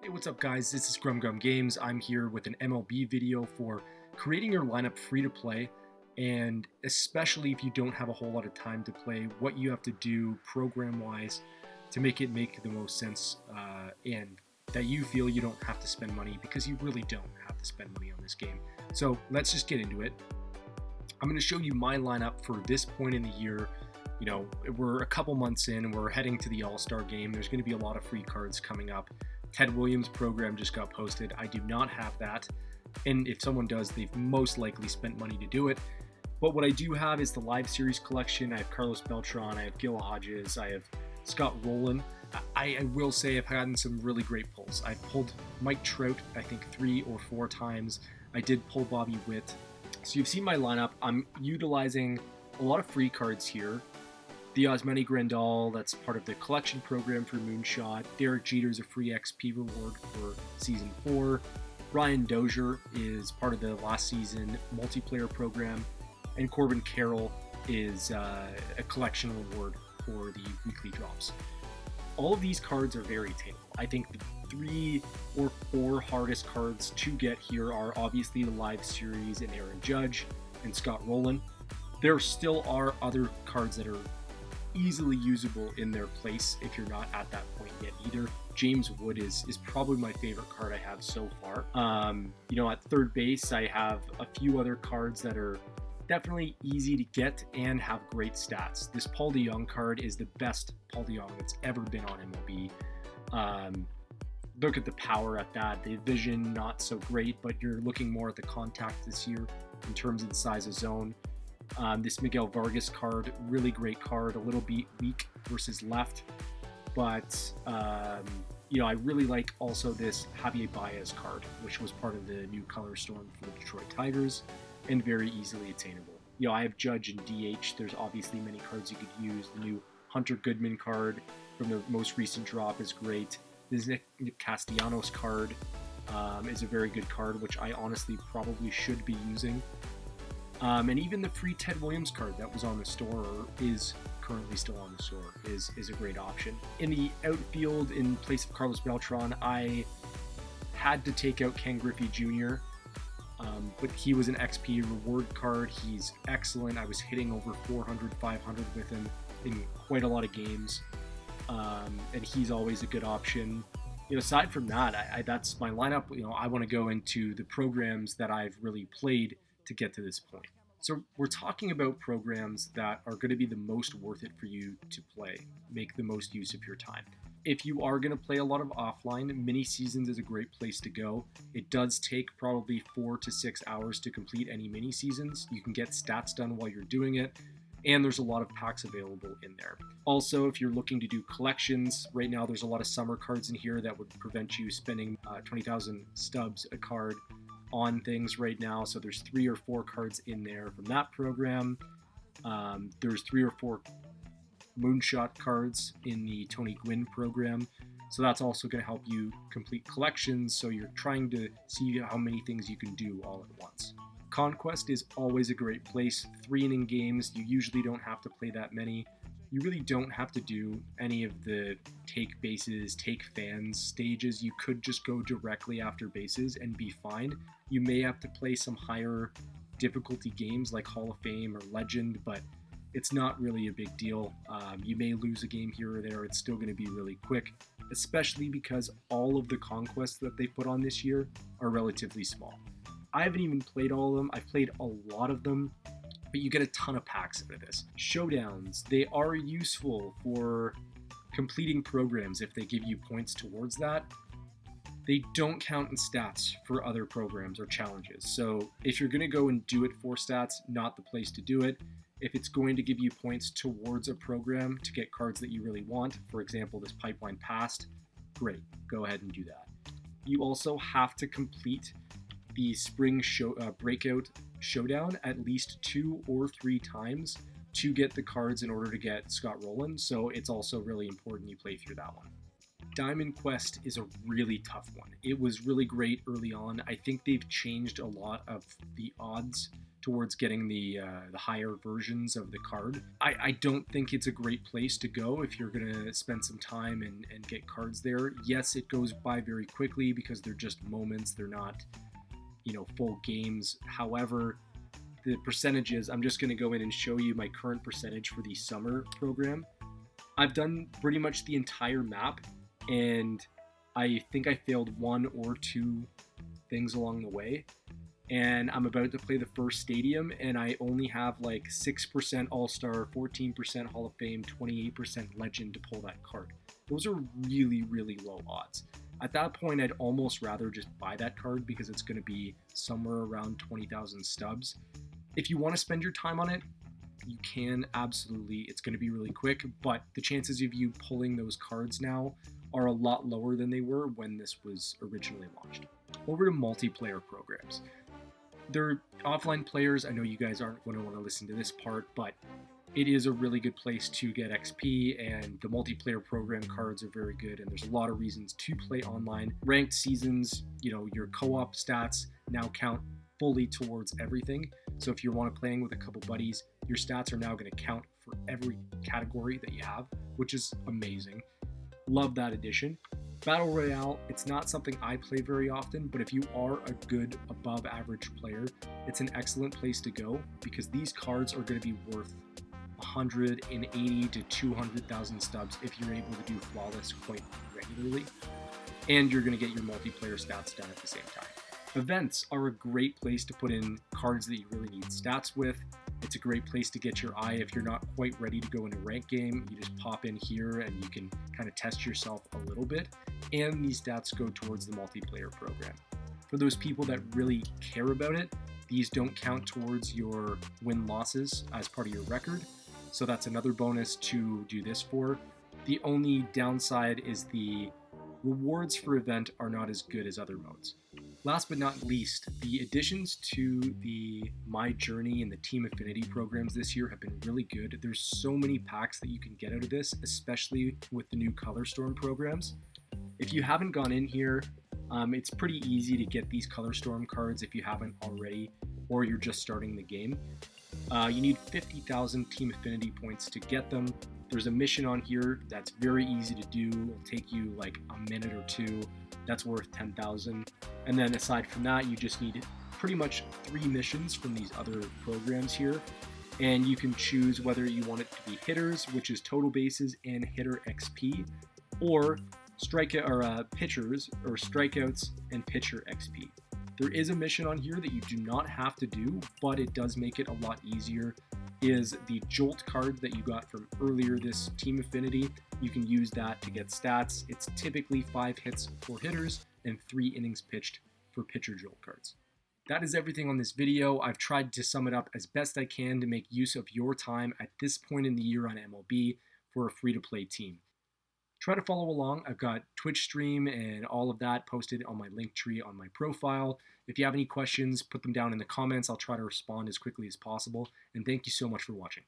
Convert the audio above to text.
Hey, what's up guys? This is Grum Games. I'm here with an MLB video for creating your lineup free to play, and especially if you don't have a whole lot of time to play, what you have to do program wise to make it make the most sense and that you feel you don't have to spend money, because you really don't have to spend money on this game. So let's just get into it. I'm going to show you my lineup for this point in the year. You know, we're a couple months in and we're heading to the All-Star game. There's going to be a lot of free cards coming up. Ted Williams' program just got posted. I do not have that, and if someone does, they've most likely spent money to do it. But what I do have is the live series collection. I have Carlos Beltran, I have Gil Hodges, I have Scott Rowland. I will say I've gotten some really great pulls. I've pulled Mike Trout, I think 3 or 4 times. I did pull Bobby Witt. So you've seen my lineup. I'm utilizing a lot of free cards here. The Osmani Grandal, that's part of the collection program for Moonshot. Derek Jeter's a free XP reward for Season 4. Ryan Dozier is part of the last season multiplayer program. And Corbin Carroll is a collection reward for the weekly drops. All of these cards are very attainable. I think the 3 or 4 hardest cards to get here are obviously the live series and Aaron Judge and Scott Rowland. There still are other cards that are easily usable in their place if you're not at that point yet either. James Wood is probably my favorite card I have so far. At third base, I have a few other cards that are definitely easy to get and have great stats. This Paul DeJong card is the best Paul DeJong that's ever been on MLB. Look at the power at that. The vision, not so great, but you're looking more at the contact this year in terms of the size of zone. This Miguel Vargas card, really great card, a little bit weak versus left, but I really like also this Javier Baez card, which was part of the new color storm for the Detroit Tigers and very easily attainable. I have Judge and DH. There's obviously many cards you could use. The new Hunter Goodman card from the most recent drop is great. This Nick Castellanos card is a very good card, which I honestly probably should be using. And even the free Ted Williams card that was on the store, or is currently still on the store, is a great option. In the outfield, in place of Carlos Beltran, I had to take out Ken Griffey Jr., but he was an XP reward card. He's excellent. I was hitting over 400, 500 with him in quite a lot of games, and he's always a good option. Aside from that, that's my lineup. I want to go into the programs that I've really played to get to this point. So we're talking about programs that are going to be the most worth it for you to play, make the most use of your time. If you are going to play a lot of offline, mini seasons is a great place to go. It does take probably 4 to 6 hours to complete any mini seasons. You can get stats done while you're doing it, and there's a lot of packs available in there. Also, if you're looking to do collections, right now there's a lot of summer cards in here that would prevent you spending 20,000 stubs a card on things right now. So there's 3 or 4 cards in there from that program. There's 3 or 4 Moonshot cards in the Tony Gwynn program. So that's also going to help you complete collections. So you're trying to see how many things you can do all at once. Conquest is always a great place. 3-inning games, you usually don't have to play that many. You really don't have to do any of the take bases, take fans stages. You could just go directly after bases and be fine. You may have to play some higher difficulty games like Hall of Fame or Legend, but it's not really a big deal. You may lose a game here or there. It's still going to be really quick, especially because all of the conquests that they put on this year are relatively small. I haven't even played all of them. I've played a lot of them, but you get a ton of packs out of this. Showdowns, they are useful for completing programs if they give you points towards that. They don't count in stats for other programs or challenges. So if you're going to go and do it for stats, not the place to do it. If it's going to give you points towards a program to get cards that you really want, for example, this Pipeline Past, great, go ahead and do that. You also have to complete the Spring Breakout Showdown at least 2 or 3 times to get the cards in order to get Scott Rowland, so it's also really important you play through that one. Diamond Quest is a really tough one. It was really great early on. I think they've changed a lot of the odds towards getting the higher versions of the card. I don't think it's a great place to go if you're going to spend some time and get cards there. Yes, it goes by very quickly because they're just moments. They're not, full games. However, the percentages, I'm just going to go in and show you my current percentage for the summer program. I've done pretty much the entire map, and I think I failed one or two things along the way. And I'm about to play the first stadium, and I only have like 6% All-Star, 14% Hall of Fame, 28% Legend to pull that card. Those are really, really low odds. At that point, I'd almost rather just buy that card because it's going to be somewhere around 20,000 stubs. If you want to spend your time on it, you can, absolutely. It's going to be really quick, but the chances of you pulling those cards now are a lot lower than they were when this was originally launched. Over to multiplayer programs. They're offline players. I know you guys aren't going to want to listen to this part, but it is a really good place to get XP, and the multiplayer program cards are very good, and there's a lot of reasons to play online. Ranked seasons, your co-op stats now count fully towards everything. So if you want to playing with a couple buddies, your stats are now going to count for every category that you have, which is amazing. Love that addition. Battle Royale, it's not something I play very often, but if you are a good above average player, it's an excellent place to go because these cards are going to be worth 180 to 200,000 stubs if you're able to do flawless quite regularly, and you're going to get your multiplayer stats done at the same time. Events are a great place to put in cards that you really need stats with. It's a great place to get your eye if you're not quite ready to go in a ranked game. You just pop in here and you can kind of test yourself a little bit, and these stats go towards the multiplayer program. For those people that really care about it, these don't count towards your win-losses as part of your record, so that's another bonus to do this for. The only downside is the rewards for event are not as good as other modes. Last but not least, the additions to the My Journey and the Team Affinity programs this year have been really good. There's so many packs that you can get out of this, especially with the new Color Storm programs. If you haven't gone in here, it's pretty easy to get these Color Storm cards if you haven't already, or you're just starting the game. You need 50,000 Team Affinity points to get them. There's a mission on here that's very easy to do. It'll take you like a minute or two. That's worth 10,000. And then aside from that, you just need pretty much 3 missions from these other programs here. And you can choose whether you want it to be hitters, which is total bases and hitter XP, or pitchers, or strikeouts and pitcher XP. There is a mission on here that you do not have to do, but it does make it a lot easier, is the Jolt card that you got from earlier this Team Affinity. You can use that to get stats. It's typically 5 hits for hitters and 3 innings pitched for pitcher Jolt cards. That is everything on this video. I've tried to sum it up as best I can to make use of your time at this point in the year on MLB for a free-to-play team. Try to follow along. I've got Twitch stream and all of that posted on my link tree on my profile. If you have any questions, put them down in the comments. I'll try to respond as quickly as possible. And thank you so much for watching.